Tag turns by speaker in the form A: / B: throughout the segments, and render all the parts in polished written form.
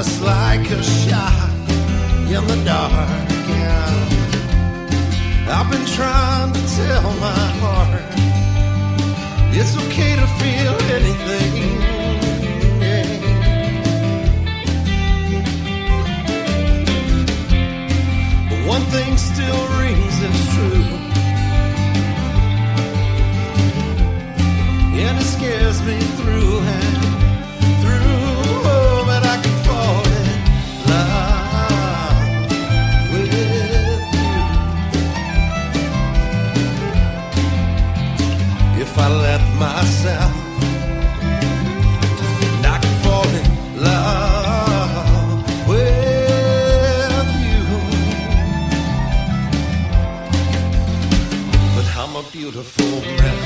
A: just like a shot in the dark. And I've been trying to tell my heart it's okay to feel anything. Yeah. But one thing still rings as true, and it scares me through and through. Oh, but I can fall in love with you if I let myself. And I can fall in love with you. But I'm a beautiful mess.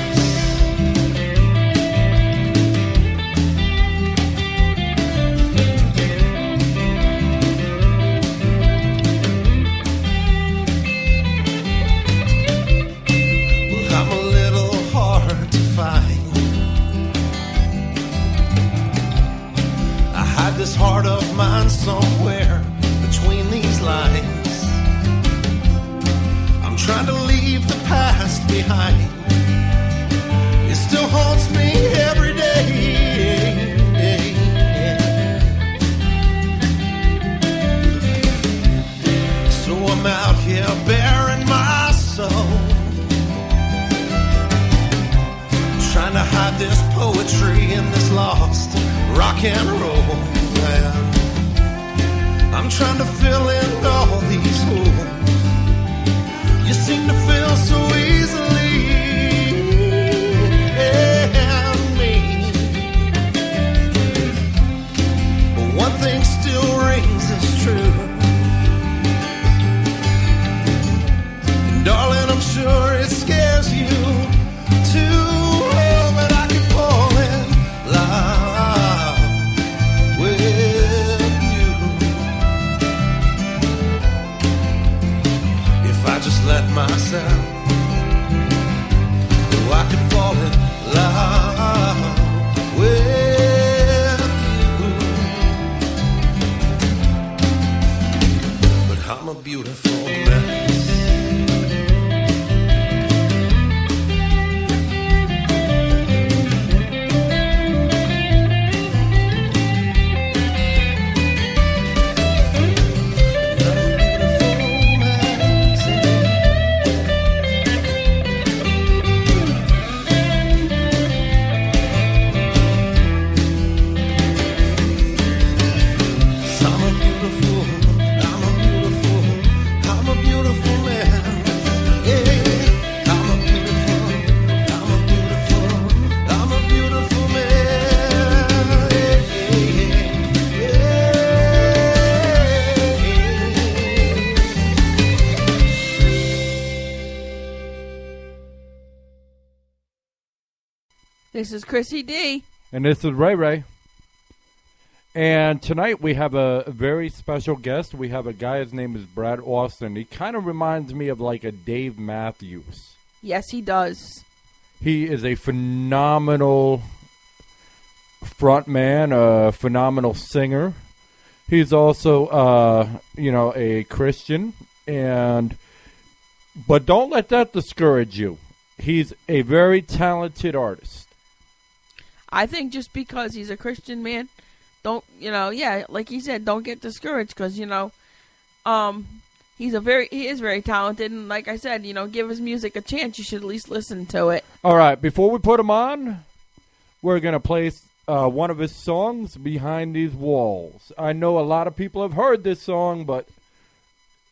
A: This heart of mine somewhere between these lines. I'm trying to leave the past behind. It still haunts me every day. So I'm out here bearing my soul, trying to hide this poetry in this lost rock and roll. I'm trying to fill in all these holes you seem to fill so easily, and me. But one thing still rings as true, and darling, I'm sure it scares you too. Oh, but I can fall in love with just let myself. Oh, I could fall in love with you, but I'm a beautiful mess.
B: This is Chrissy D.
C: And this is Ray Ray. And tonight we have a very special guest. We have a guy, his name is Brad Austin. He kind of reminds me of like a Dave Matthews.
B: Yes, he does.
C: He is a phenomenal frontman, a phenomenal singer. He's also, a Christian. But don't let that discourage you. He's a very talented artist.
B: I think just because he's a Christian man, don't, like he said, don't get discouraged because, he is very talented. And like I said, give his music a chance. You should at least listen to it.
C: All right. Before we put him on, we're going to play one of his songs, Behind These Walls. I know a lot of people have heard this song, but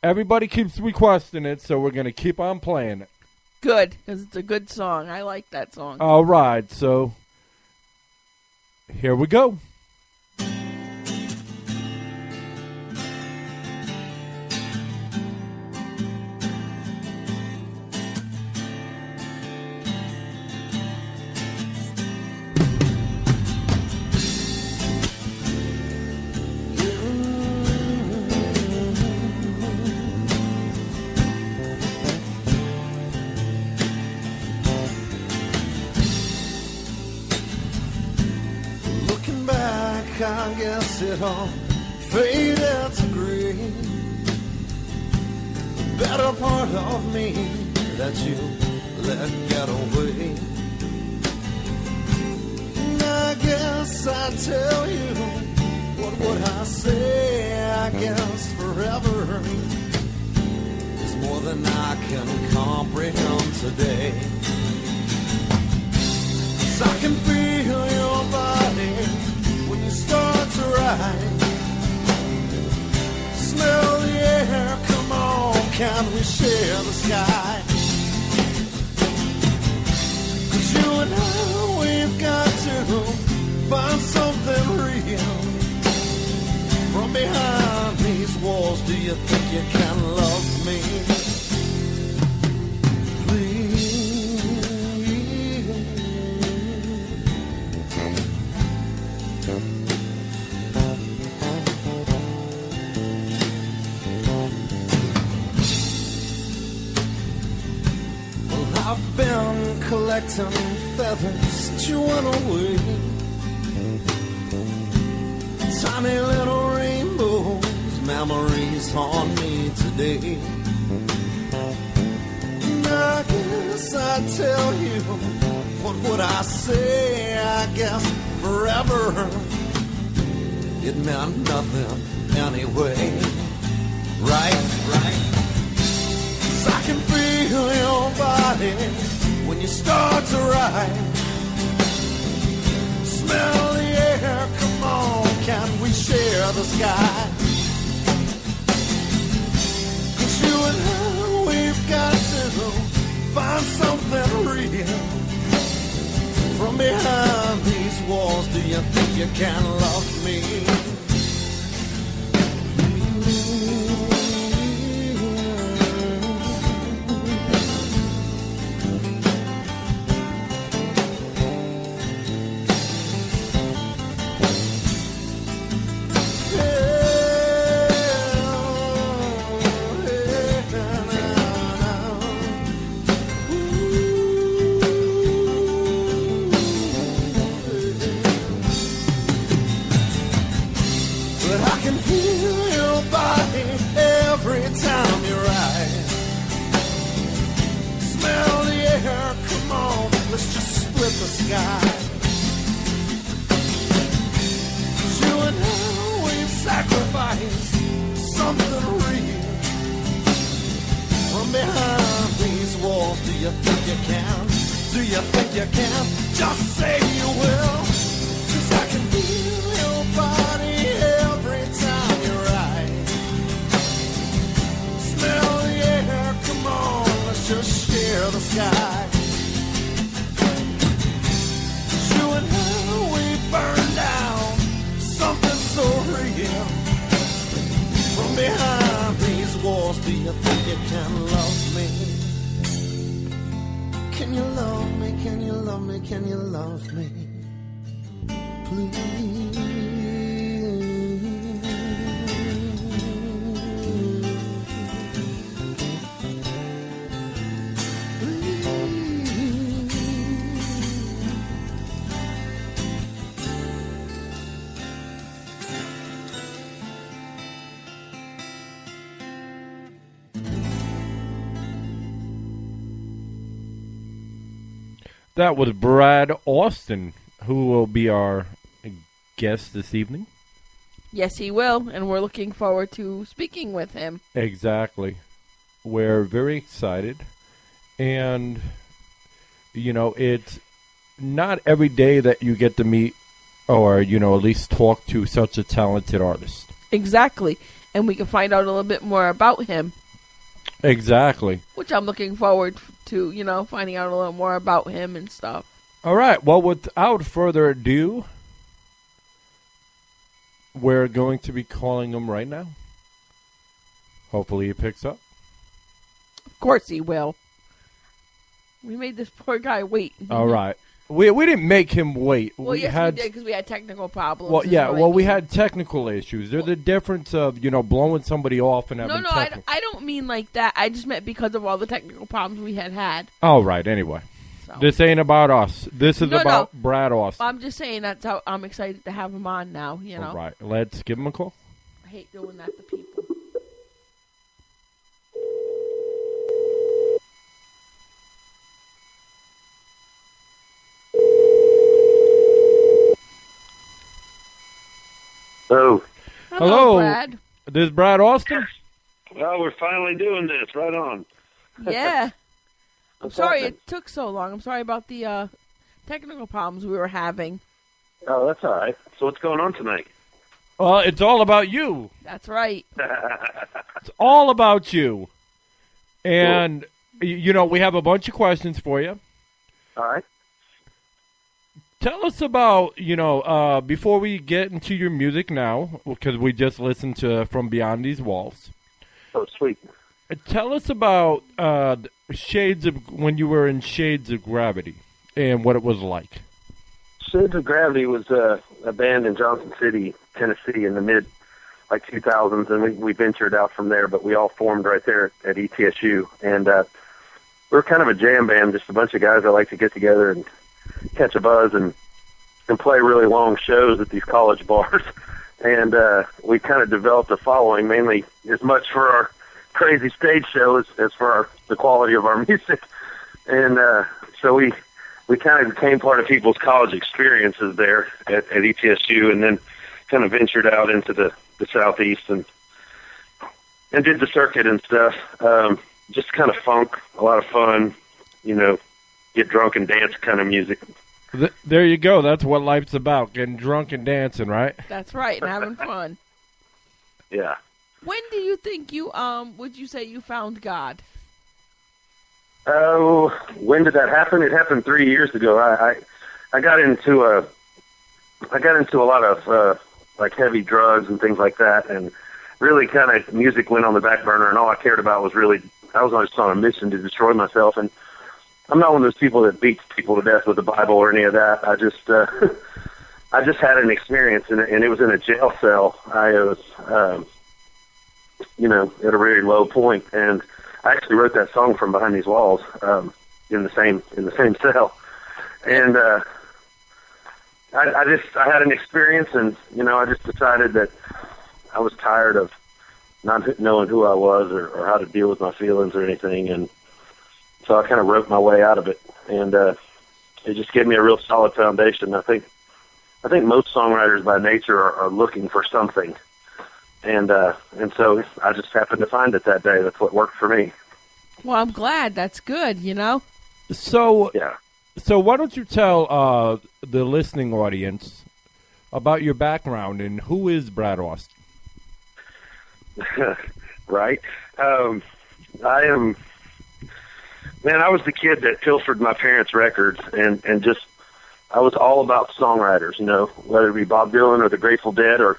C: everybody keeps requesting it, so we're going to keep on playing it.
B: Good, because it's a good song. I like that song.
C: All right, so here we go.
A: I guess it all faded to gray. The better part of me that you let get away. And I guess I'd tell you, what would I say? I guess forever is more than I can comprehend today. 'Cause I can feel your body when you start to ride. Smell the air, come on, can we share the sky? 'Cause you and I, we've got to find something real. From behind these walls, do you think you can love me? I've been collecting feathers that you went away. Tiny little rainbows, memories haunt me today. And I guess I'd tell you, what would I say? I guess forever, it meant nothing anyway. Right? 'Cause I can feel your body when you start to ride. Smell the air, come on, can we share the sky? 'Cause you and I, we've got to find something real. From behind these walls, do you think you can love me?
C: That was Brad Austin, who will be our guest this evening.
B: Yes, he will, and we're looking forward to speaking with him.
C: Exactly. We're very excited, and, you know, it's not every day that you get to meet or, you know, at least talk to such a talented artist.
B: Exactly, and we can find out a little bit more about him.
C: Exactly.
B: Which I'm looking forward to, you know, finding out a little more about him and stuff.
C: All right. Well, without further ado, we're going to be calling him right now. Hopefully he picks up.
B: Of course he will. We made this poor guy wait.
C: All right. We didn't make him wait.
B: Well, we did because we had technical problems.
C: Well, yeah. Well, we had technical issues. There's the difference of, you know, blowing somebody off and having technical.
B: I don't mean like that. I just meant because of all the technical problems we had.
C: All right. Anyway, so. This ain't about us. This is about Brad Austin.
B: I'm just saying that's how I'm excited to have him on now. You know.
C: All right. Let's give him a call.
B: hate doing that to people.
D: Oh,
C: Hello.
B: Brad.
C: This is Brad Austin.
D: well, we're finally doing this. Right on.
B: Yeah. I'm
D: What's
B: sorry
D: happening?
B: it took so long. I'm sorry about the technical problems we were having.
D: Oh, that's all right. So what's going on tonight?
C: Well, it's all about you.
B: That's right.
C: It's all about you. And, you know, we have a bunch of questions for you.
D: All right.
C: Tell us about, you know, before we get into your music now, because we just listened to From Beyond These Walls.
D: Oh, sweet.
C: Tell us about Shades of when you were in Shades of Gravity and what it was like.
D: Shades of Gravity was a band in Johnson City, Tennessee, in the mid 2000s, and we ventured out from there. But we all formed right there at ETSU, and we were kind of a jam band, just a bunch of guys that like to get together and catch a buzz and play really long shows at these college bars. And we kind of developed a following, mainly as much for our crazy stage show as for the quality of our music. And so we kind of became part of people's college experiences there at ETSU, and then kind of ventured out into the Southeast and did the circuit and stuff. Just kind of funk, a lot of fun, you know, get drunk and dance kind of music.
C: There you go. That's what life's about, getting drunk and dancing, right?
B: That's right, and having fun.
D: Yeah.
B: When do you think you would you say you found God?
D: Oh, when did that happen? It happened 3 years ago. I got into a lot of like heavy drugs and things like that, and really kind of music went on the back burner, and all I cared about was I was just on a mission to destroy myself. And I'm not one of those people that beats people to death with the Bible or any of that. I just had an experience, and it was in a jail cell. I was, you know, at a very low point, and I actually wrote that song From Behind These Walls in the same cell. And I had an experience, and you know, I just decided that I was tired of not knowing who I was or how to deal with my feelings or anything, and so I kind of wrote my way out of it, and it just gave me a real solid foundation. I think most songwriters by nature are looking for something, and so I just happened to find it that day. That's what worked for me.
B: Well, I'm glad. That's good, you know?
C: So,
D: Yeah.
C: So why don't you tell the listening audience about your background and who is Brad Austin?
D: Right. I was the kid that pilfered my parents' records and just, I was all about songwriters, you know, whether it be Bob Dylan or the Grateful Dead or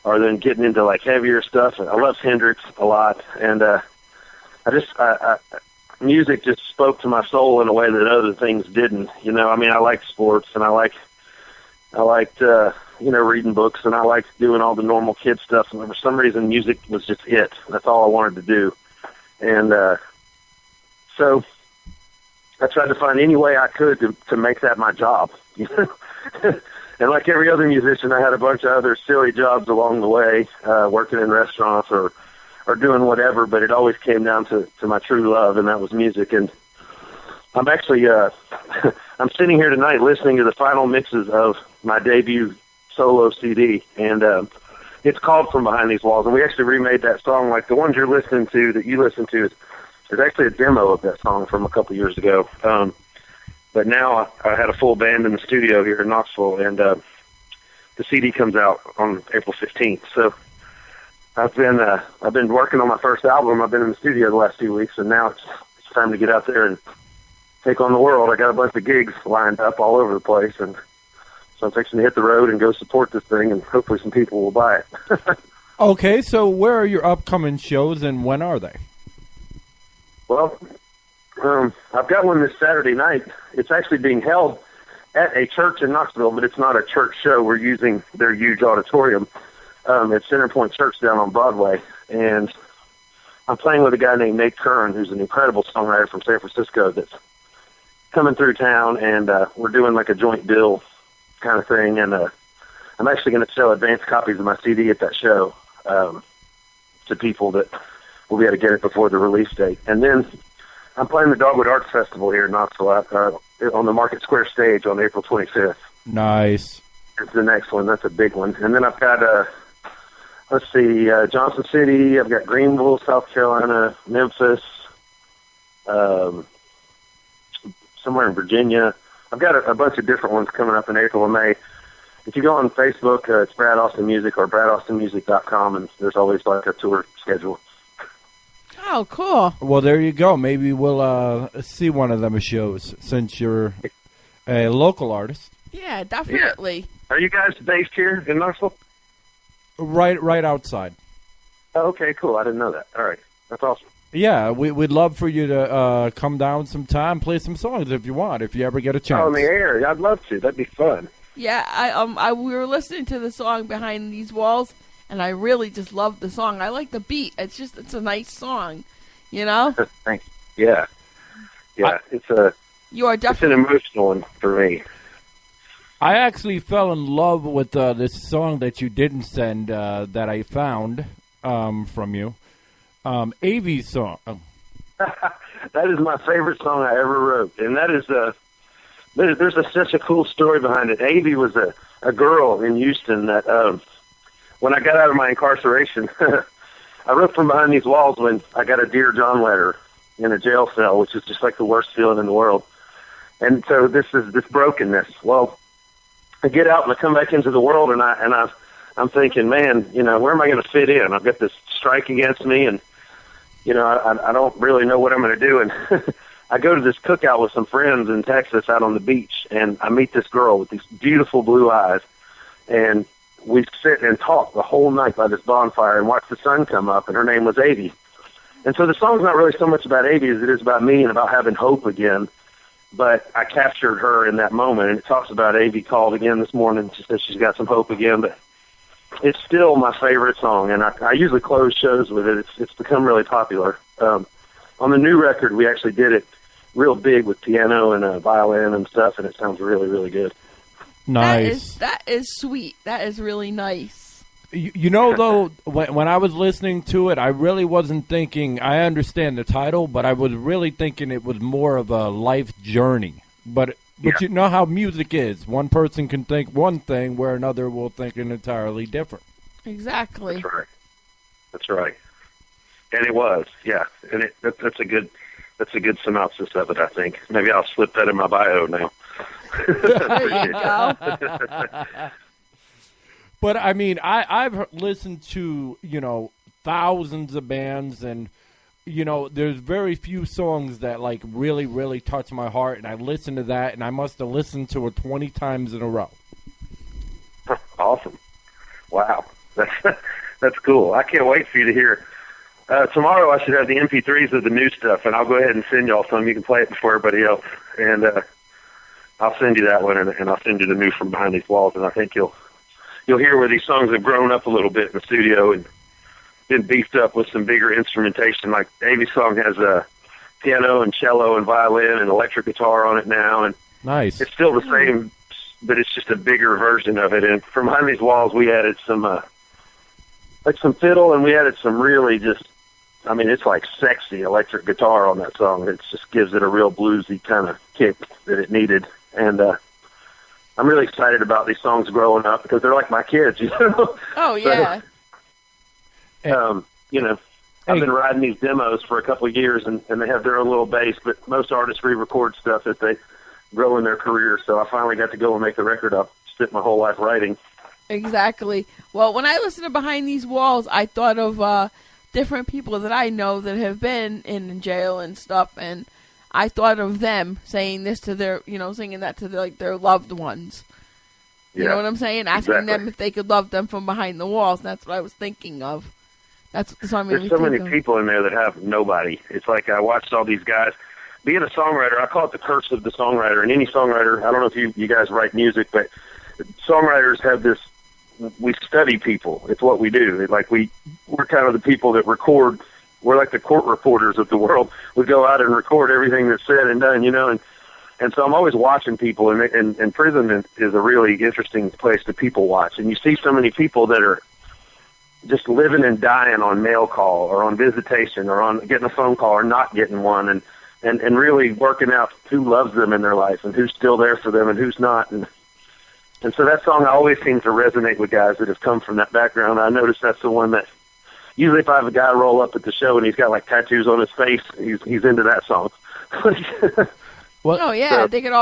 D: then getting into like heavier stuff. I loved Hendrix a lot, and music just spoke to my soul in a way that other things didn't. You know, I mean, I liked sports, and I liked you know, reading books, and I liked doing all the normal kid stuff. And for some reason, music was just it. That's all I wanted to do. And so I tried to find any way I could to make that my job. You know? And like every other musician, I had a bunch of other silly jobs along the way, working in restaurants or doing whatever, but it always came down to my true love, and that was music. And I'm actually, I'm sitting here tonight listening to the final mixes of my debut solo CD, and it's called From Behind These Walls, and we actually remade that song. Like the ones you're listening to, that you listen to, is actually a demo of that song from a couple years ago. But now I had a full band in the studio here in Knoxville, and the CD comes out on April 15th. So I've been working on my first album. I've been in the studio the last few weeks, and now it's time to get out there and take on the world. I got a bunch of gigs lined up all over the place, and so I'm fixing to hit the road and go support this thing, and hopefully some people will buy it.
C: Okay, so where are your upcoming shows, and when are they?
D: Well, I've got one this Saturday night. It's actually being held at a church in Knoxville, but it's not a church show. We're using their huge auditorium at Centerpoint Church down on Broadway, and I'm playing with a guy named Nate Curran, who's an incredible songwriter from San Francisco that's coming through town, and we're doing like a joint bill kind of thing, and I'm actually going to sell advanced copies of my CD at that show. to people that will be able to get it before the release date. And then I'm playing the Dogwood Arts Festival here in Knoxville on the Market Square stage on April 25th.
C: Nice.
D: It's the next one. That's a big one. And then I've got, Johnson City. I've got Greenville, South Carolina, Memphis, somewhere in Virginia. I've got a bunch of different ones coming up in April and May. If you go on Facebook, it's Brad Austin Music or bradaustinmusic.com, and there's always like a tour schedule.
B: Oh, cool.
C: Well, there you go. Maybe we'll see one of them shows since you're a local artist.
B: Yeah, definitely.
D: Yeah. Are you guys based here in Knoxville?
C: Right outside.
D: Oh, okay, cool. I didn't know that. All right. That's awesome.
C: Yeah, we'd love for you to come down sometime, play some songs if you want, if you ever get a chance.
D: Oh, in the air. I'd love to. That'd be fun.
B: Yeah, we were listening to the song Behind These Walls, and I really just love the song. I like the beat. It's a nice song, you know?
D: Thanks. Yeah. Yeah, it's an emotional one for me.
C: I actually fell in love with this song that you didn't send that I found from you. Avi's song.
D: That is my favorite song I ever wrote, and that is there's such a cool story behind it. Avi was a girl in Houston that when I got out of my incarceration, I wrote From Behind These Walls when I got a Dear John letter in a jail cell, which is just like the worst feeling in the world. And so this is this brokenness. Well, I get out and I come back into the world, and I'm thinking, man, you know, where am I going to fit in? I've got this strike against me, and you know, I don't really know what I'm going to do. And I go to this cookout with some friends in Texas out on the beach, and I meet this girl with these beautiful blue eyes, and we sit and talk the whole night by this bonfire and watch the sun come up, and her name was Avi. And so the song's not really so much about Avi as it is about me and about having hope again. But I captured her in that moment, and it talks about Avi called again this morning. She says she's got some hope again, but it's still my favorite song, and I usually close shows with it. It's become really popular. On the new record, we actually did it real big with piano and violin and stuff, and it sounds really, really good.
C: Nice.
B: That is sweet. That is really nice.
C: You know, though, when I was listening to it, I really wasn't thinking, I understand the title, but I was really thinking it was more of a life journey. But you know how music is. One person can think one thing where another will think an entirely different.
B: Exactly.
D: That's right. And it was, yeah. And that's a good synopsis of it, I think. Maybe I'll slip that in my bio now.
B: There you go.
C: But, I mean, I've listened to, you know, thousands of bands, and, you know, there's very few songs that, like, really, really touch my heart, and I listen to that, and I must have listened to it 20 times in a row.
D: Awesome. Wow. That's cool. I can't wait for you to hear. Tomorrow I should have the MP3s of the new stuff, and I'll go ahead and send y'all some. You can play it before everybody else. And I'll send you that one, and I'll send you the new From Behind These Walls, and I think you'll hear where these songs have grown up a little bit in the studio and been beefed up with some bigger instrumentation. Like Avi's song has a piano and cello and violin and electric guitar on it now, and
C: nice.
D: It's still the same, but it's just a bigger version of it. And From Behind These Walls, we added some like some fiddle, and we added some really just, I mean, it's like sexy electric guitar on that song. It just gives it a real bluesy kind of kick that it needed. And I'm really excited about these songs growing up because they're like my kids, you know?
B: Oh, yeah.
D: So, you know, I've been writing these demos for a couple of years, and they have their own little bass, but most artists re-record stuff as they grow in their career. So I finally got to go and make the record I've spent my whole life writing.
B: Exactly. Well, when I listen to Behind These Walls, I thought of different people that I know that have been in jail and stuff, and I thought of them saying this to their, you know, singing that to their loved ones. You know what I'm saying? Asking them if they could love them from behind the walls. That's what I was thinking of. That's what the song made me think of.
D: There's so many people in there that have nobody. It's like I watched all these guys. Being a songwriter, I call it the curse of the songwriter. And any songwriter, I don't know if you guys write music, but songwriters have this, we study people. It's what we do. It's like we're kind of the people that record. We're like the court reporters of the world. We go out and record everything that's said and done, you know, and so I'm always watching people, and prison is a really interesting place to people watch. And you see so many people that are just living and dying on mail call or on visitation or on getting a phone call or not getting one, and really working out who loves them in their life and who's still there for them and who's not. And so that song always seems to resonate with guys that have come from that background. I noticed that's the one that usually if I have a guy roll up at the show and he's got like tattoos on his face, he's into that song.
C: Well,
B: oh yeah,
D: so,
B: they could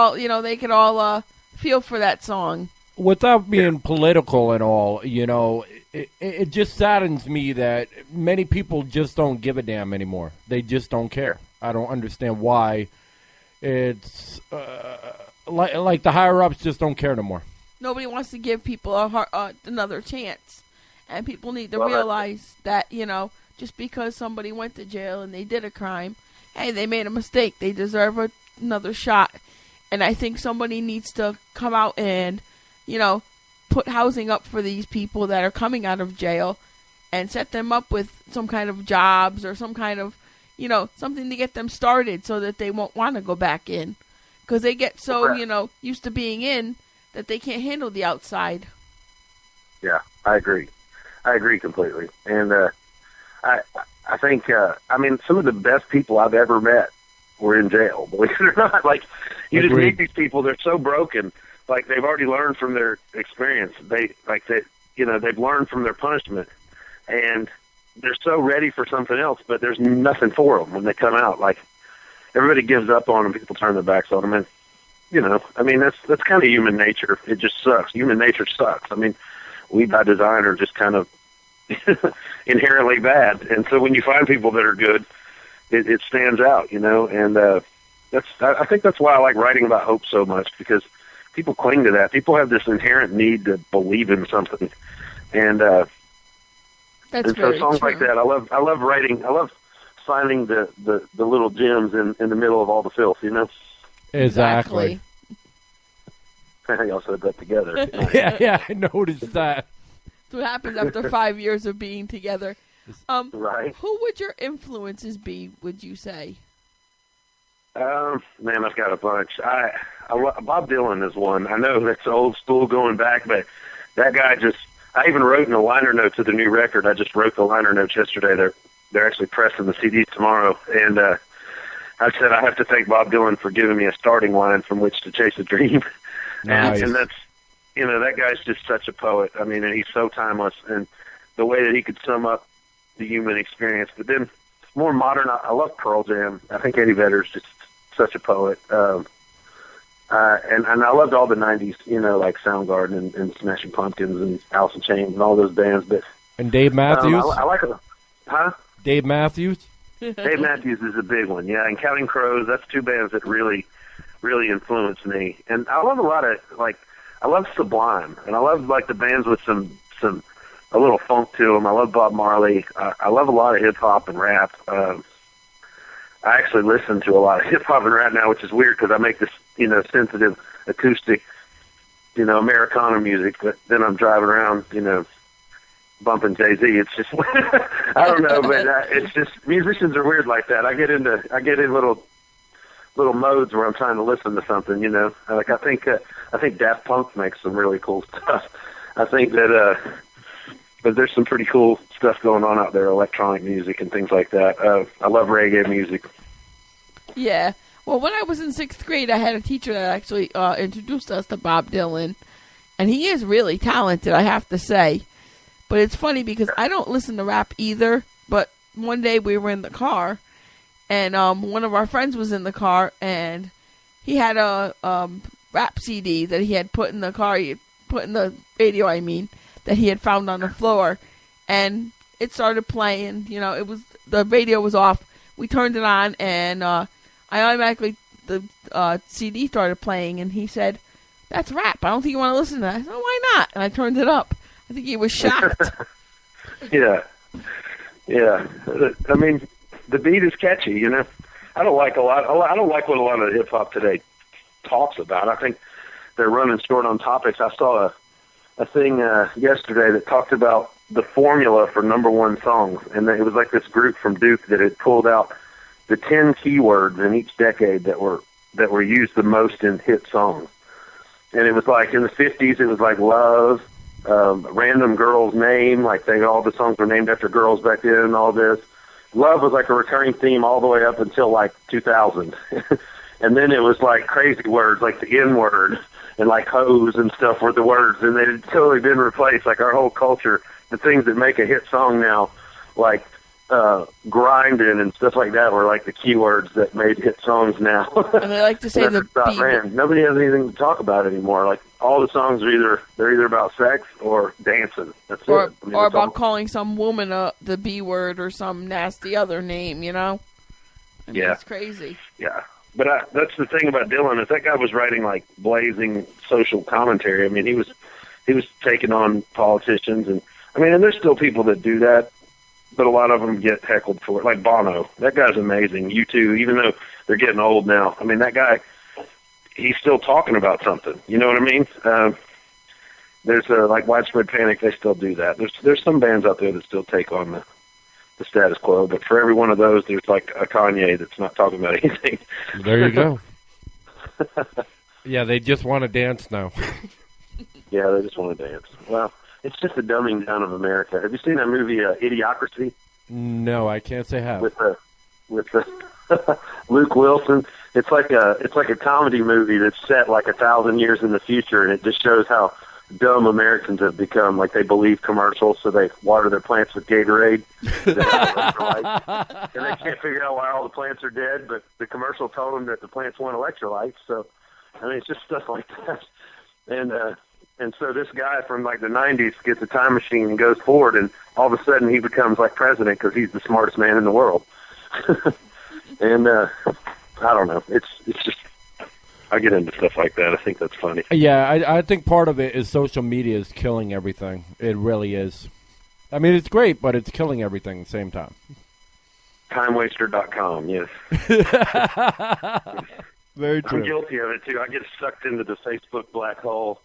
B: all feel for that song.
C: Without being political and all, it just saddens me that many people just don't give a damn anymore. They just don't care. I don't understand why. It's like the higher ups just don't care no more.
B: Nobody wants to give people another chance, and people need to
D: Well,
B: realize that just because somebody went to jail and they did a crime, hey, they made a mistake. They deserve another shot, and I think somebody needs to come out and put housing up for these people that are coming out of jail, and set them up with some kind of jobs or some kind of something to get them started so that they won't want to go back in, because they get so used to being in that they can't handle the outside.
D: Yeah, I agree. I agree completely. And I think, some of the best people I've ever met were in jail, believe it or not. Like, you just meet these people, they're so broken, like they've already learned from their experience. They've learned from their punishment, and they're so ready for something else, but there's nothing for them when they come out. Like, everybody gives up on them, people turn their backs on them, and that's kind of human nature. It just sucks. Human nature sucks. I mean, we by design are just kind of inherently bad. And so when you find people that are good, it stands out, and I think that's why I like writing about hope so much, because people cling to that. People have this inherent need to believe in something. And so songs
B: true.
D: like that, I love writing. I love finding the little gems in the middle of all the filth,
C: Exactly.
D: Y'all said that together.
C: Yeah, I noticed that.
B: That's what happens after 5 years of being together.
D: Right.
B: Who would your influences be, would you say?
D: Man, I've got a bunch. Bob Dylan is one. I know that's old school going back, but that guy I even wrote in the liner notes of the new record. I just wrote the liner notes yesterday. They're actually pressing the CD tomorrow, and I said I have to thank Bob Dylan for giving me a starting line from which to chase a dream.
C: Nice.
D: And that's, that guy's just such a poet. I mean, and he's so timeless, and the way that he could sum up the human experience. But then more modern, I love Pearl Jam. I think Eddie Vedder's just such a poet. And I loved all the 90s, like Soundgarden and Smashing Pumpkins and Alice in Chains and all those bands. But
C: And Dave Matthews?
D: I like it. Huh?
C: Dave Matthews?
D: Dave Matthews is a big one, yeah. And Counting Crows, that's two bands that really, really influenced me. And I love a lot of, I love Sublime. And I love, the bands with a little funk to them. I love Bob Marley. I love a lot of hip-hop and rap. I actually listen to a lot of hip-hop and rap now, which is weird because I make this, sensitive, acoustic, Americana music. But then I'm driving around, bumping Jay-Z. It's just, I don't know, but it's just, musicians are weird like that. I get in little modes where I'm trying to listen to something, Like, I think Daft Punk makes some really cool stuff. I think that, but there's some pretty cool stuff going on out there, electronic music and things like that. I love reggae music.
B: Yeah. Well, when I was in 6th grade, I had a teacher that actually introduced us to Bob Dylan. And he is really talented, I have to say. But it's funny because I don't listen to rap either. But one day we were in the car, and one of our friends was in the car, and he had a rap CD that he had put in the car, put in the radio, that he had found on the floor, and it started playing. The radio was off. We turned it on, and I automatically, the CD started playing, and he said, "That's rap. I don't think you want to listen to that." I said, "Why not?" And I turned it up. I think he was shocked.
D: Yeah. I mean, the beat is catchy. I don't like what a lot of hip hop today talks about. I think they're running short on topics. I saw a thing yesterday that talked about the formula for number one songs, and it was like this group from Duke that had pulled out the 10 keywords in each decade that were used the most in hit songs. And it was like in the 50s, it was like love, random girl's name, like all the songs were named after girls back then and all this. Love was like a recurring theme all the way up until like 2000. And then it was like crazy words like the N word and like hose and stuff were the words, and they had totally been replaced. Like our whole culture, the things that make a hit song now, like grinding and stuff like that, were like the keywords that made hit songs now.
B: And they like to say the
D: thought,
B: B.
D: man, nobody has anything to talk about anymore. Like all the songs are either about sex or dancing. That's
B: or,
D: it. I mean,
B: or
D: that's all.
B: about calling some woman the B word or some nasty other name, you know? I mean,
D: Yeah.
B: it's crazy.
D: Yeah. But that's the thing about Dylan, is that guy was writing like blazing social commentary. I mean, he was taking on politicians, and I mean, and there's still people that do that, but a lot of them get heckled for it. Like Bono, that guy's amazing. U2, even though they're getting old now. I mean, that guy, he's still talking about something. You know what I mean? There's like Widespread Panic. They still do that. There's some bands out there that still take on the status quo, but for every one of those, there's like a Kanye that's not talking about anything.
C: There you go. Yeah, they just want to dance now.
D: Yeah, they just want to dance. Well, it's just a dumbing down of America. Have you seen that movie Idiocracy
C: No, I can't say have.
D: with Luke Wilson? It's like a comedy movie that's set like 1,000 years in the future, and it just shows how dumb Americans have become. Like they believe commercials, so they water their plants with Gatorade. And they can't figure out why all the plants are dead, but the commercial told them that the plants want electrolytes. So, I mean, it's just stuff like that. And so this guy from like the 90s gets a time machine and goes forward, and all of a sudden he becomes like president because he's the smartest man in the world. And I don't know. It's just, I get into stuff like that. I think that's funny.
C: Yeah, I think part of it is social media is killing everything. It really is. I mean, it's great, but it's killing everything at the same time.
D: Timewaster.com, yes.
C: Very true.
D: I'm guilty of it, too. I get sucked into the Facebook black hole.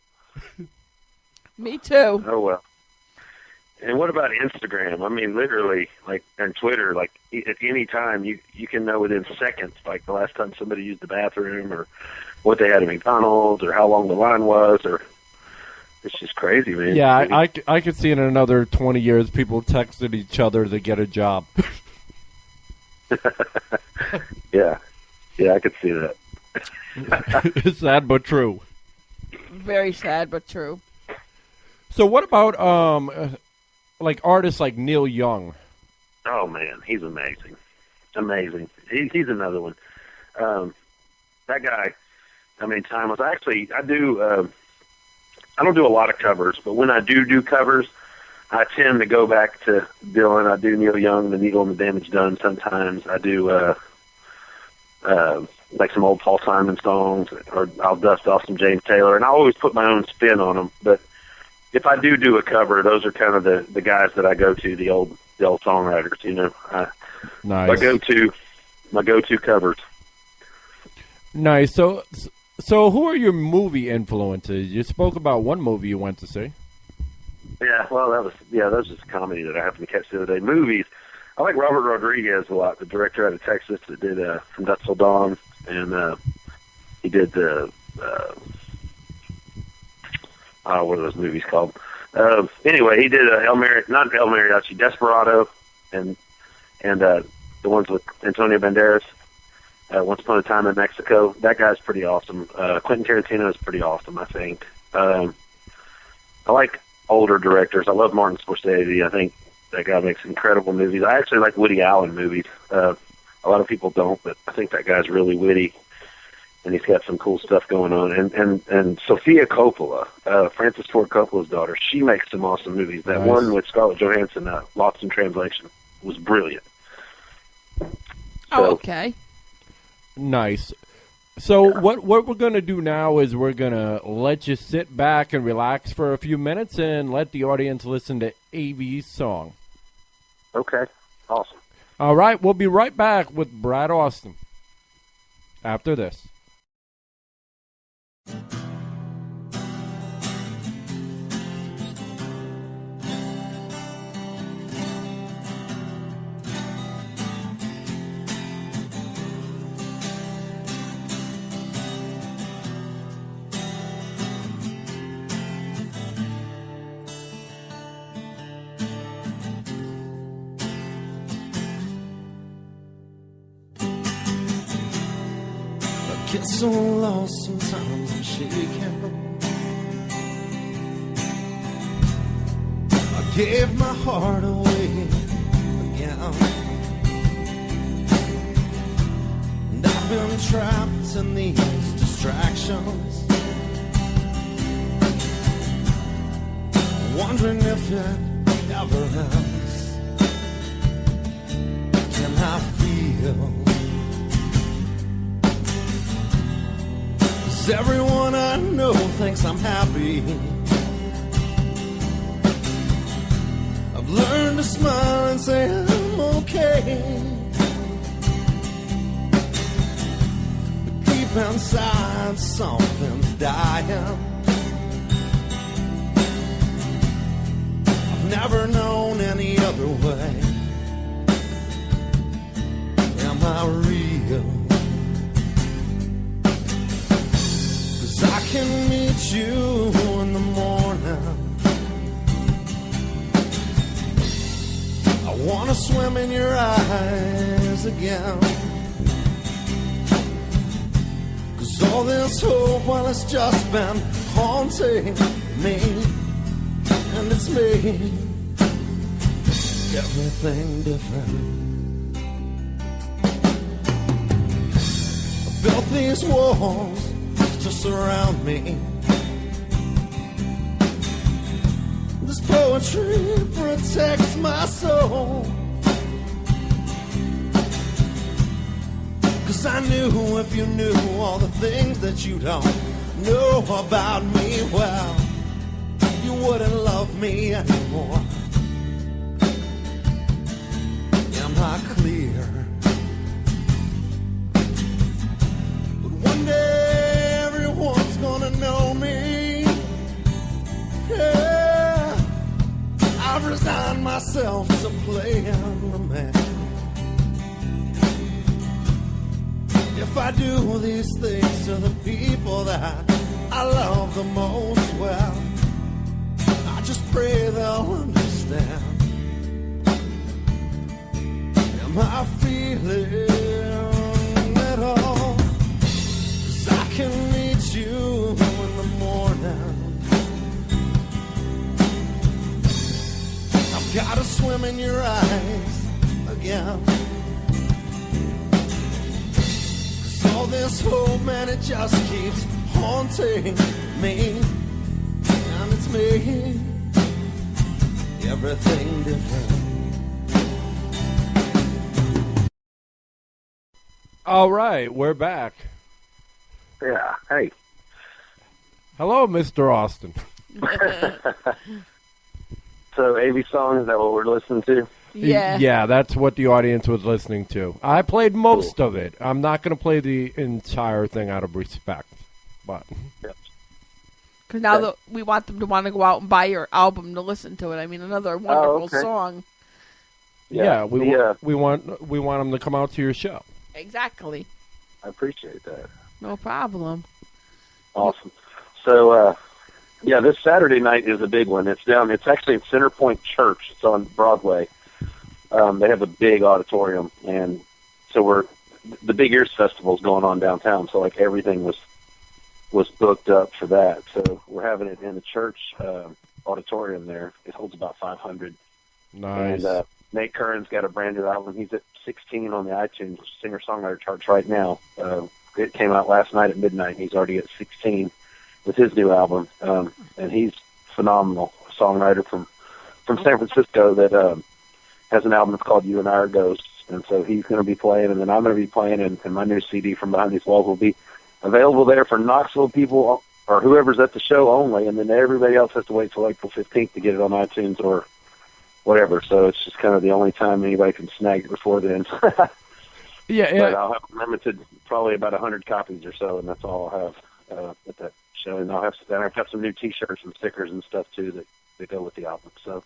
B: Me too.
D: Oh, well. And what about Instagram? I mean, literally, like, and Twitter, like, at any time, you can know within seconds, like, the last time somebody used the bathroom, or what they had at McDonald's, or how long the line was, or it's just crazy, man.
C: Yeah, I could see in another 20 years people texted each other to get a job.
D: Yeah, I could see that.
C: It's sad but true.
B: Very sad, but true.
C: So what about like artists like Neil Young?
D: Oh man, he's amazing. He's another one. That guy, I mean, timeless. Actually, I don't do a lot of covers, but when I do covers, I tend to go back to Dylan. I do Neil Young, The Needle and the Damage Done. Sometimes I do like some old Paul Simon songs, or I'll dust off some James Taylor, and I always put my own spin on them. But if I do a cover, those are kind of the guys that I go to, the old songwriters. You know,
C: Nice.
D: my go-to covers.
C: Nice. So who are your movie influences? You spoke about one movie you went to see.
D: Yeah, well, that was just a comedy that I happened to catch the other day. Movies, I like Robert Rodriguez a lot, the director out of Texas that did From Dusk Till Dawn, and he did the what are those movies called? Anyway, he did not El Mariachi, Desperado, and the ones with Antonio Banderas. Once Upon a Time in Mexico. That guy's pretty awesome. Quentin Tarantino is pretty awesome, I think. I like older directors. I love Martin Scorsese. I think that guy makes incredible movies. I actually like Woody Allen movies. A lot of people don't, but I think that guy's really witty, and he's got some cool stuff going on. And Sofia Coppola, Francis Ford Coppola's daughter, she makes some awesome movies. That
C: Nice.
D: one with Scarlett Johansson, Lost in Translation, was brilliant.
B: Oh, okay.
C: Nice. So what we're going to do now is we're going to let you sit back and relax for a few minutes and let the audience listen to AV's song.
D: Okay, awesome.
C: All right, we'll be right back with Brad Austin after this.
A: Get so lost sometimes I'm shaking. I gave my heart away again, and I've been trapped in these distractions, wondering if it ever ends. Can I feel? Everyone I know thinks I'm happy. I've learned to smile and say I'm okay, but deep inside something's dying. I've never known any other way. Am I real? I can meet you in the morning. I wanna swim in your eyes again. 'Cause all this hope, well, it's just been haunting me. And it's made everything different. I built these walls to surround me. This poetry protects my soul. 'Cause I knew if you knew all the things that you don't know about me, well, you wouldn't love me anymore. Am I clear? But one day everyone's gonna know me. Yeah, I've resigned myself to playing the man. If I do these things to the people that I love the most, well, I just pray they'll understand. Am I feeling at all? 'Cause I can meet you in the morning. I've gotta swim in your eyes again. 'Cause all this hope, man, it just keeps haunting me. And it's made everything different.
C: All right, we're back.
D: Yeah. Hey.
C: Hello, Mr. Austin.
D: So, AV song, is that what we're listening to?
B: Yeah.
C: Yeah, that's what the audience was listening to. I played most of it. I'm not going to play the entire thing out of respect. But
B: Because now we want them to want to go out and buy your album to listen to it. I mean, another wonderful song.
C: Yeah, we want them to come out to your show.
B: Exactly.
D: I appreciate that.
B: No problem.
D: Awesome. So, yeah, this Saturday night is a big one. It's actually in Center Point Church. It's on Broadway. They have a big auditorium, and so the Big Ears Festival is going on downtown. So, like, everything was booked up for that. So we're having it in the church auditorium there. It holds about 500.
C: Nice.
D: And Nate Curran's got a brand new album. He's at 16 on the iTunes singer-songwriter charts right now. It came out last night at midnight, and he's already at 16 with his new album. And he's phenomenal songwriter from San Francisco that has an album that's called You and I Are Ghosts. And so he's going to be playing, and then I'm going to be playing, and my new CD from Behind These Walls will be available there for Knoxville people or whoever's at the show only, and then everybody else has to wait till April 15th to get it on iTunes or whatever. So it's just kind of the only time anybody can snag it before then.
C: Yeah.
D: But I'll have limited, probably about 100 copies or so, and that's all I'll have at that show. And I'll have some new T-shirts and stickers and stuff too that go with the album. So.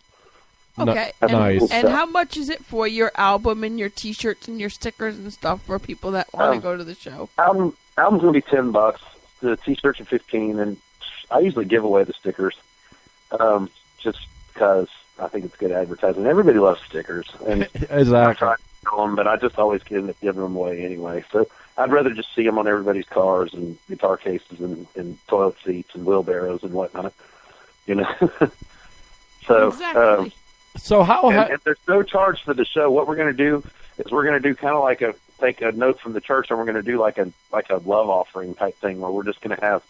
B: Okay.
C: Nice.
B: And how much is it for your album and your T-shirts and your stickers and stuff for people that want to go to the show?
D: Album's gonna be $10. The T-shirts are $15, and I usually give away the stickers, just because I think it's good advertising. Everybody loves stickers, and
C: Exactly.
D: I try to sell them, but I just always end up giving them away anyway. So I'd rather just see them on everybody's cars and guitar cases and toilet seats and wheelbarrows and whatnot, you know. So,
B: Exactly.
C: So how?
D: and there's no charge for the show. What we're going to do is we're going to do kind of like take a note from the church, and we're going to do like a love offering type thing where we're just going to have,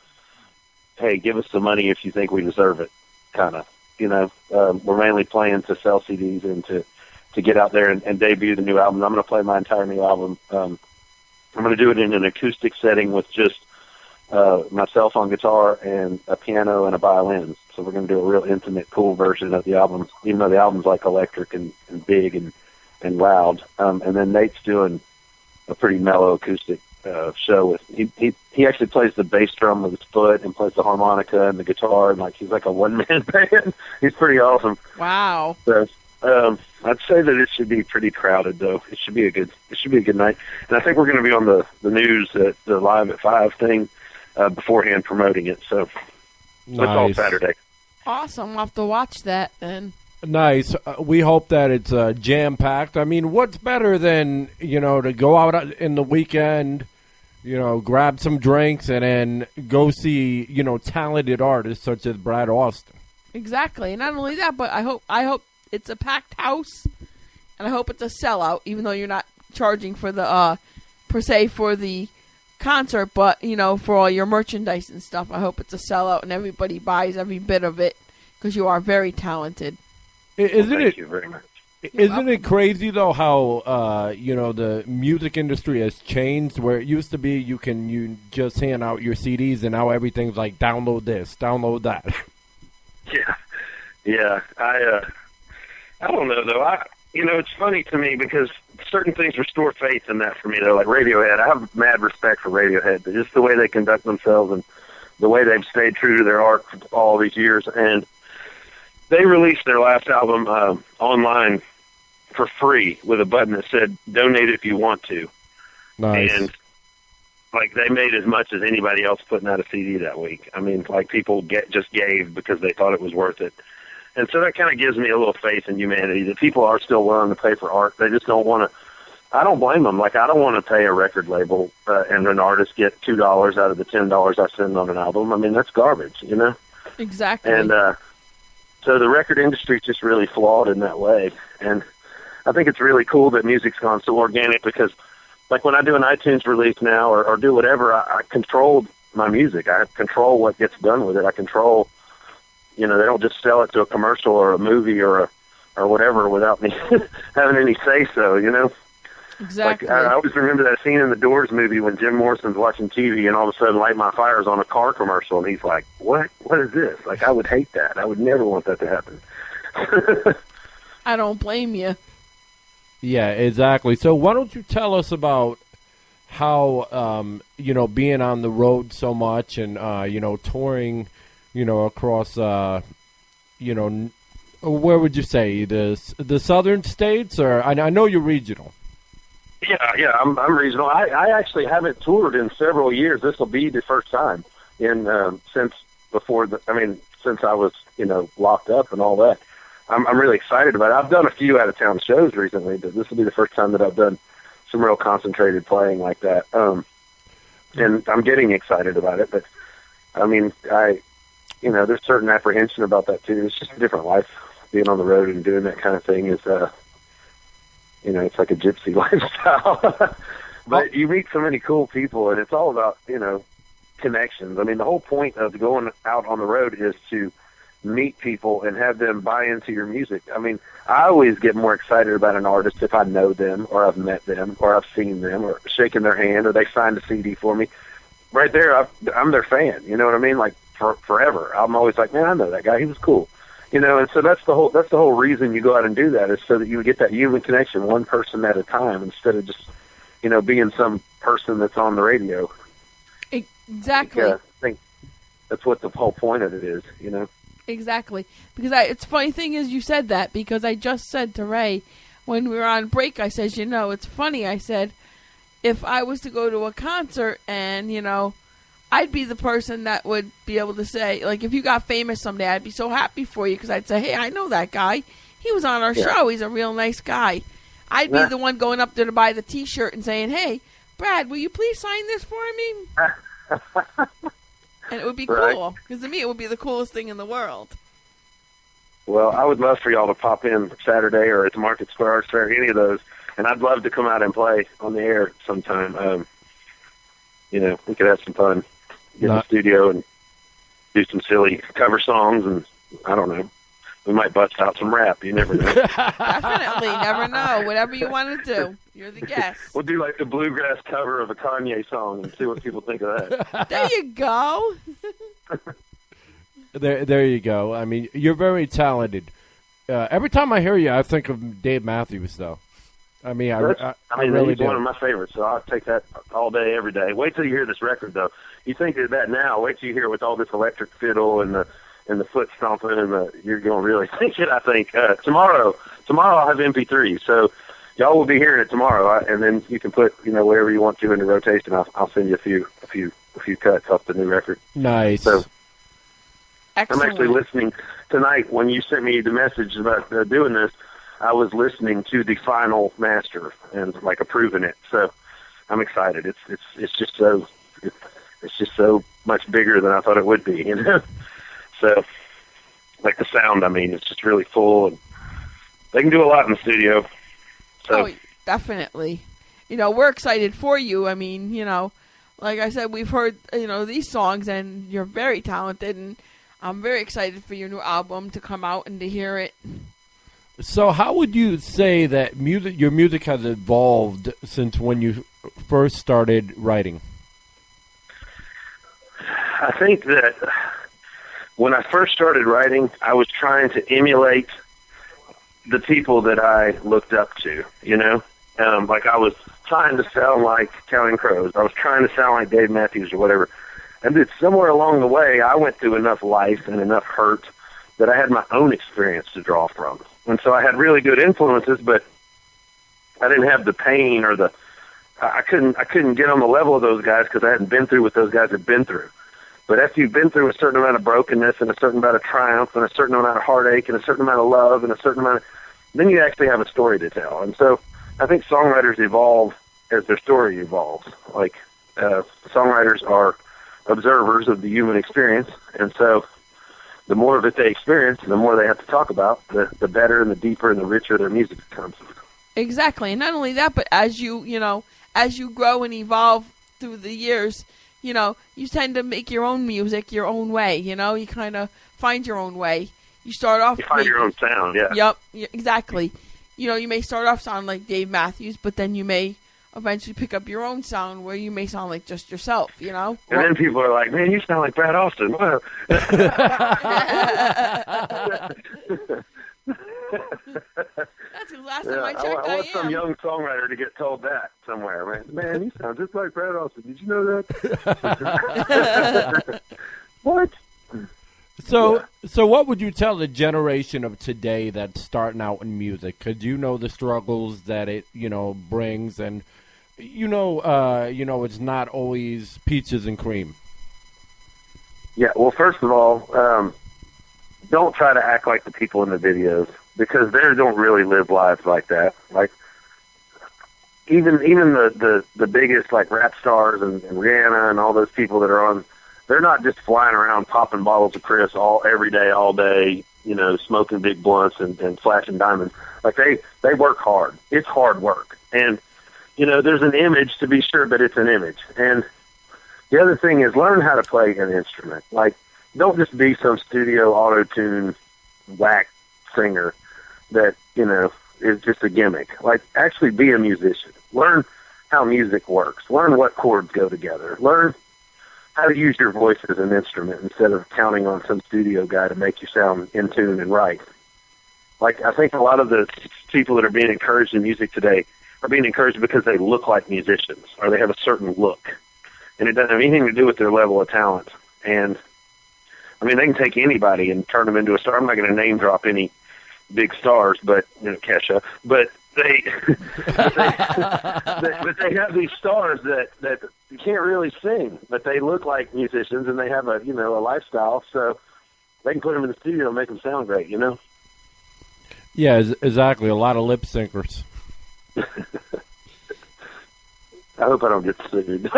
D: hey, give us some money if you think we deserve it, kind of. You know, we're mainly playing to sell CDs and to get out there and debut the new album. I'm going to play my entire new album. I'm going to do it in an acoustic setting with just myself on guitar and a piano and a violin. So we're going to do a real intimate, cool version of the album, even though the album's like electric and big and loud. And then Nate's doing a pretty mellow acoustic show with he actually plays the bass drum with his foot and plays the harmonica and the guitar, and like he's like a one-man band. He's pretty awesome.
B: Wow.
D: So I'd say that it should be pretty crowded, though. It should be a good night. And I think we're going to be on the news at the Live at 5 thing beforehand promoting it. So it's all Saturday.
B: Awesome. I'll have to watch that then.
C: Nice. We hope that it's jam-packed. I mean, what's better than, to go out in the weekend, grab some drinks and then go see, talented artists such as Brad Austin.
B: Exactly. And not only that, but I hope it's a packed house, and I hope it's a sellout, even though you're not charging for the, per se, for the concert, but, for all your merchandise and stuff. I hope it's a sellout and everybody buys every bit of it, because you are very talented.
D: Thank you very much.
C: Isn't it crazy, though, how, the music industry has changed, where it used to be you just hand out your CDs, and now everything's like, download this, download that.
D: Yeah. I don't know, though. It's funny to me because certain things restore faith in that for me. They're like Radiohead. I have mad respect for Radiohead, but just the way they conduct themselves and the way they've stayed true to their art for all these years. And they released their last album online for free with a button that said, donate if you want to.
C: Nice.
D: And, they made as much as anybody else putting out a CD that week. I mean, people just gave because they thought it was worth it. And so that kind of gives me a little faith in humanity that people are still willing to pay for art. They just don't want to. I don't blame them. I don't want to pay a record label and an artist get $2 out of the $10 I spend on an album. I mean, that's garbage,
B: Exactly.
D: And so the record industry is just really flawed in that way. And I think it's really cool that music's gone so organic because, when I do an iTunes release now or do whatever, I control my music. I control what gets done with it. I control. They don't just sell it to a commercial or a movie or whatever without me having any say-so,
B: Exactly.
D: I always remember that scene in the Doors movie when Jim Morrison's watching TV and all of a sudden Light My Fire's on a car commercial and he's like, what is this? I would hate that. I would never want that to happen.
B: I don't blame you.
C: Yeah, exactly. So why don't you tell us about how, being on the road so much and, touring, across, where would you say, the southern states? Or I know you're regional.
D: Yeah, I'm regional. I actually haven't toured in several years. This will be the first time since I was, locked up and all that. I'm really excited about it. I've done a few out-of-town shows recently, but this will be the first time that I've done some real concentrated playing like that. And I'm getting excited about it, but, there's certain apprehension about that, too. It's just a different life. Being on the road and doing that kind of thing is, it's like a gypsy lifestyle. But you meet so many cool people, and it's all about, connections. I mean, the whole point of going out on the road is to meet people and have them buy into your music. I mean, I always get more excited about an artist if I know them or I've met them or I've seen them or shaken their hand or they signed a CD for me. Right there, I'm their fan. You know what I mean? Forever. I'm always like, man, I know that guy. He was cool. And so that's the whole reason you go out and do that is so that you get that human connection, one person at a time, instead of just, being some person that's on the radio.
B: Exactly.
D: I think that's what the whole point of it is,
B: Exactly. Because it's funny thing is you said that because I just said to Ray when we were on break, I said, it's funny. I said, if I was to go to a concert and, I'd be the person that would be able to say, if you got famous someday, I'd be so happy for you because I'd say, hey, I know that guy. He was on our show. He's a real nice guy. I'd be the one going up there to buy the T-shirt and saying, hey, Brad, will you please sign this for me? And it would be
D: Right.
B: cool, because to me it would be the coolest thing in the world.
D: Well, I would love for y'all to pop in Saturday or at the Market Square Arts Fair, any of those, and I'd love to come out and play on the air sometime. We could have some fun, get in the studio and do some silly cover songs, and I don't know, we might bust out some rap. You never know.
B: Definitely, never know. Whatever you want to do, you're the guest.
D: We'll do like the bluegrass cover of a Kanye song and see what people think of that.
B: There you go.
C: There you go. I mean, you're very talented. Every time I hear you, I think of Dave Matthews, though. I mean, I really
D: he's
C: do.
D: one of my favorites, so I'll take that all day, every day. Wait till you hear this record, though. You think of that now. Wait till you hear it with all this electric fiddle and the foot stomping, and you're going to really think it. I think tomorrow I'll have MP3, so y'all will be hearing it tomorrow, and then you can put whatever you want to into rotation. I'll send you a few cuts off the new record.
C: Nice.
D: So
B: Excellent.
D: I'm actually listening tonight. When you sent me the message about doing this, I was listening to the final master and approving it. So I'm excited. It's just so much bigger than I thought it would be. So the sound. I mean, it's just really full, and they can do a lot in the studio. So.
B: Oh, definitely. We're excited for you. I mean, like I said, we've heard these songs, and you're very talented, and I'm very excited for your new album to come out and to hear it.
C: So how would you say that your music has evolved since when you first started writing?
D: I think that when I first started writing, I was trying to emulate the people that I looked up to, I was trying to sound like Counting Crows. I was trying to sound like Dave Matthews or whatever. And it's somewhere along the way, I went through enough life and enough hurt that I had my own experience to draw from. And so I had really good influences, but I didn't have the pain or I couldn't get on the level of those guys because I hadn't been through what those guys had been through. But after you've been through a certain amount of brokenness and a certain amount of triumph and a certain amount of heartache and a certain amount of love and a certain amount of, then you actually have a story to tell. And so I think songwriters evolve as their story evolves. Songwriters are observers of the human experience, and so the more of it they experience, the more they have to talk about, the better and the deeper and the richer their music becomes.
B: Exactly, and not only that, but as you grow and evolve through the years, you tend to make your own music your own way. You kind of find your own way. You start off.
D: You find your own sound, yeah.
B: Yep, exactly. You may start off sounding like Dave Matthews, but then you may eventually pick up your own sound where you may sound like just yourself,
D: And then people are like, man, you sound like Brad Austin. Wow.
B: That's the last time I checked.
D: I want some young songwriter to get told that somewhere. Man, you sound just like Brad Austin. Did you know that? What?
C: So what would you tell the generation of today that's starting out in music? Because the struggles that it brings, and it's not always peaches and cream.
D: Yeah. Well, first of all, don't try to act like the people in the videos, because they don't really live lives like that. Even the biggest rap stars and Rihanna and all those people that are on. They're not just flying around popping bottles of Chris every day, all day, smoking big blunts and flashing diamonds. They work hard. It's hard work. And, there's an image, to be sure, but it's an image. And the other thing is learn how to play an instrument. Don't just be some studio auto-tune whack singer that, is just a gimmick. Actually be a musician. Learn how music works. Learn what chords go together. Learn how to use your voice as an instrument instead of counting on some studio guy to make you sound in tune and right. I think a lot of the people that are being encouraged in music today are being encouraged because they look like musicians or they have a certain look. And it doesn't have anything to do with their level of talent. And, they can take anybody and turn them into a star. I'm not going to name drop any big stars, but, Kesha. But they have these stars that you can't really sing, but they look like musicians and they have a lifestyle, so they can put them in the studio and make them sound great, Yeah,
C: exactly. A lot of lip syncers.
D: I hope I don't get sued.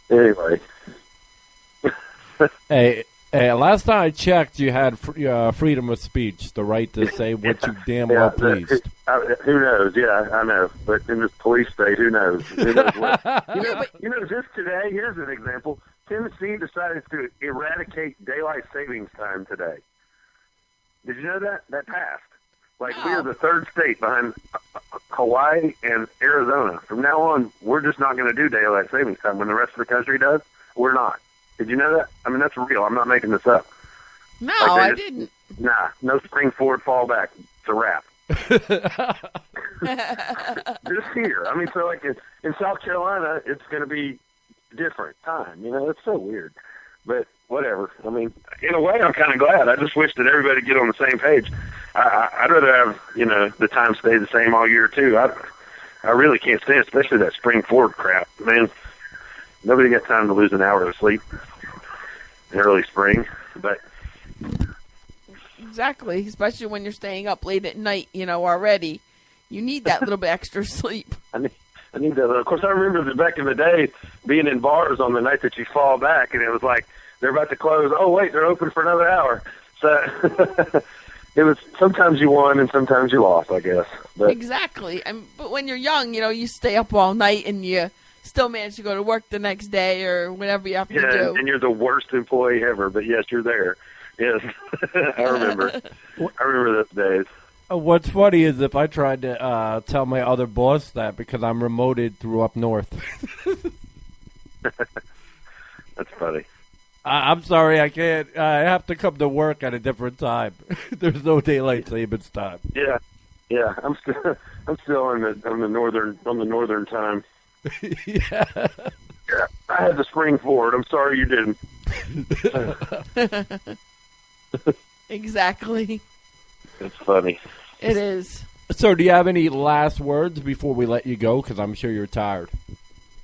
D: Anyway.
C: Hey, last time I checked, you had freedom of speech, the right to say what you damn well pleased.
D: Who knows? Yeah, I know. But in this police state, who knows? Who knows what? You know, just today, here's an example. Tennessee decided to eradicate daylight savings time today. Did you know that? That passed. Like, we are the third state behind Hawaii and Arizona. From now on, we're just not going to do daylight savings time. When the rest of the country does, we're not. Did you know that? I mean, that's real. I'm not making this up.
B: No, I didn't.
D: Nah, no spring forward, fall back. It's a wrap. Just here. I mean, so like in South Carolina, it's going to be different time. You know, it's so weird. But whatever. I mean, in a way, I'm kind of glad. I just wish that everybody get on the same page. I'd rather have, you know, the time stay the same all year, too. I really can't stand, especially that spring forward crap. Man, nobody got time to lose an hour of sleep in early spring. But
B: exactly, especially when you're staying up late at night, you know, already. You need that little bit extra sleep.
D: I need that. Of course, I remember that back in the day being in bars on the night that you fall back, and it was like they're about to close. Oh, wait, they're open for another hour. So it was sometimes you won and sometimes you lost, I guess. But
B: exactly. But when you're young, you know, you stay up all night and you still manage to go to work the next day or whatever you have to do.
D: And you're the worst employee ever, but yes, you're there. Yes, I remember. I remember those days.
C: What's funny is if I tried to tell my other boss that because I'm remoted through up north.
D: That's funny.
C: I'm sorry, I can't. I have to come to work at a different time. There's no daylight savings time.
D: Yeah. I'm still on the northern time.
C: Yeah.
D: I had the spring forward. I'm sorry you didn't.
B: Exactly.
D: It's funny.
B: It is.
C: So, do you have any last words before we let you go? Because I'm sure you're tired.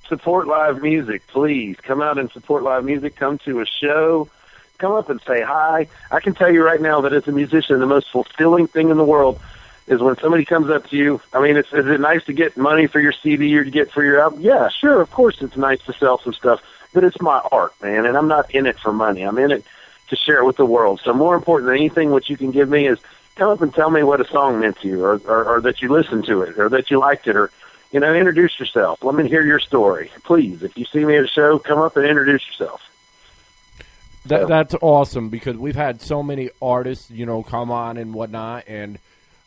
D: Support live music, please. Come out and support live music. Come to a show. Come up and say hi. I can tell you right now that as a musician, the most fulfilling thing in the world is when somebody comes up to you. I mean, is it nice to get money for your CD or to get for your album? Yeah, sure, of course it's nice to sell some stuff. But it's my art, man, and I'm not in it for money. I'm in it to share it with the world. So more important than anything, what you can give me is come up and tell me what a song meant to you or that you listened to it or that you liked it or, you know, introduce yourself. Let me hear your story. Please, if you see me at a show, come up and introduce yourself.
C: That's awesome because we've had so many artists, you know, come on and whatnot, and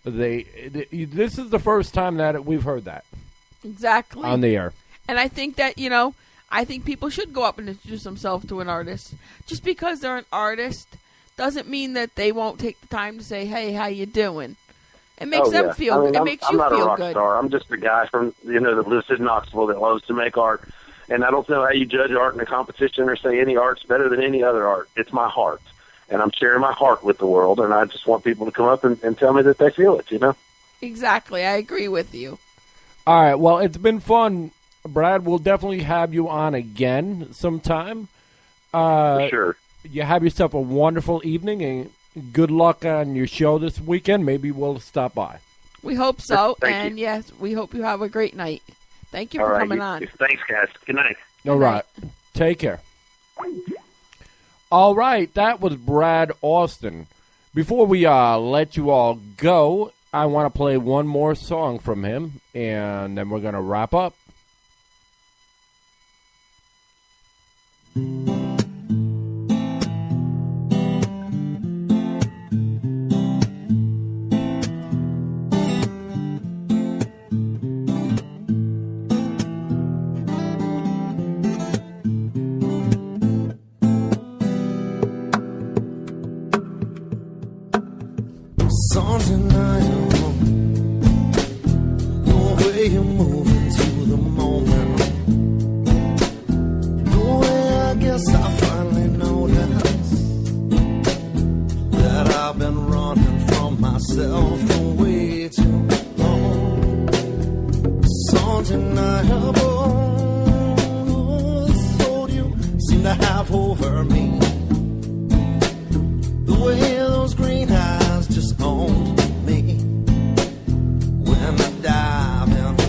C: this is the first time that we've heard that.
B: Exactly.
C: On the air.
B: And I think that, you know, I think people should go up and introduce themselves to an artist. Just because they're an artist doesn't mean that they won't take the time to say, hey, how you doing? It makes them feel good. It makes you feel good. I'm not a rock star.
D: I'm just a guy from, you know, that lives in Knoxville that loves to make art. And I don't know how you judge art in a competition or say any art's better than any other art. It's my heart. And I'm sharing my heart with the world, and I just want people to come up and tell me that they feel it, you know?
B: Exactly. I agree with you.
C: All right. Well, it's been fun. Brad, we'll definitely have you on again sometime.
D: For sure.
C: You have yourself a wonderful evening, and good luck on your show this weekend. Maybe we'll stop by.
B: We hope so.
D: Thank you.
B: Yes, we hope you have a great night. Thank you for coming on.
D: Thanks, guys. Good night.
C: All right. Take care. All right. That was Brad Austin. Before we let you all go, I want to play one more song from him, and then we're going to wrap up.
A: Songs and night alone, the way you're moving to the moment, the way I guess I finally noticed that I've been running from myself for way too long. Songs and night alone, the soul you seem to have over me, the way those green eyes just owned me when I dive in.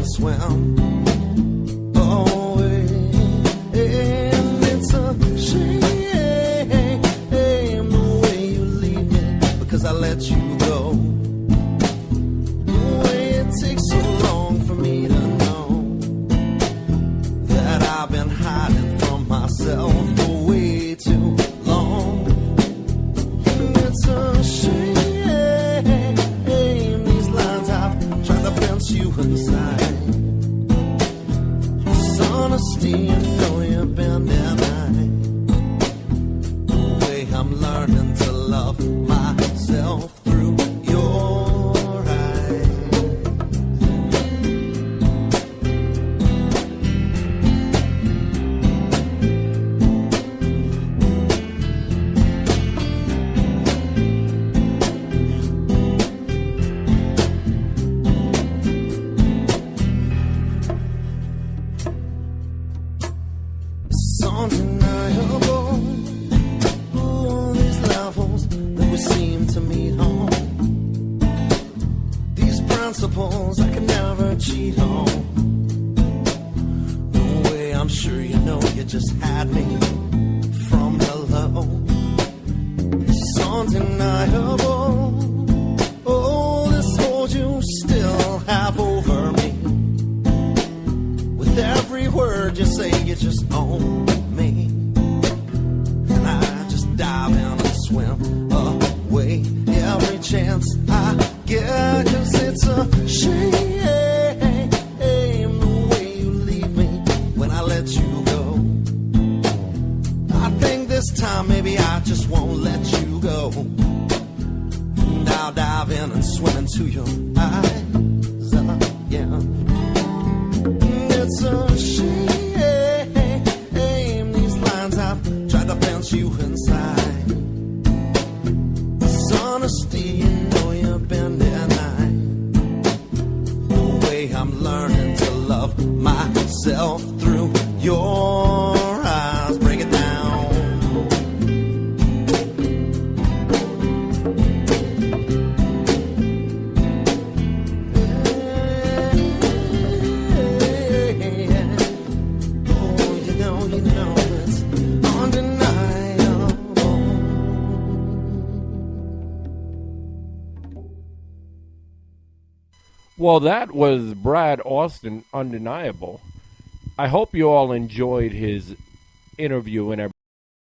A: principles I could never cheat on. No way, I'm sure you know you just had me from hello. It's undeniable. Oh, this hold you still have over me. With every word you say, you just own me. And I just dive in and swim away every chance I get. 'Cause it's a shame the way you leave me when I let you go. I think this time maybe I just won't let you go. And I'll dive in and swim into your eyes again. It's a shame these lines I've tried to fence you inside. This honesty, you know you've been denied. The way I'm learning to love myself through your eyes. Break it down.
C: Well, that was Brad Austin, Undeniable. I hope you all enjoyed his interview and everything.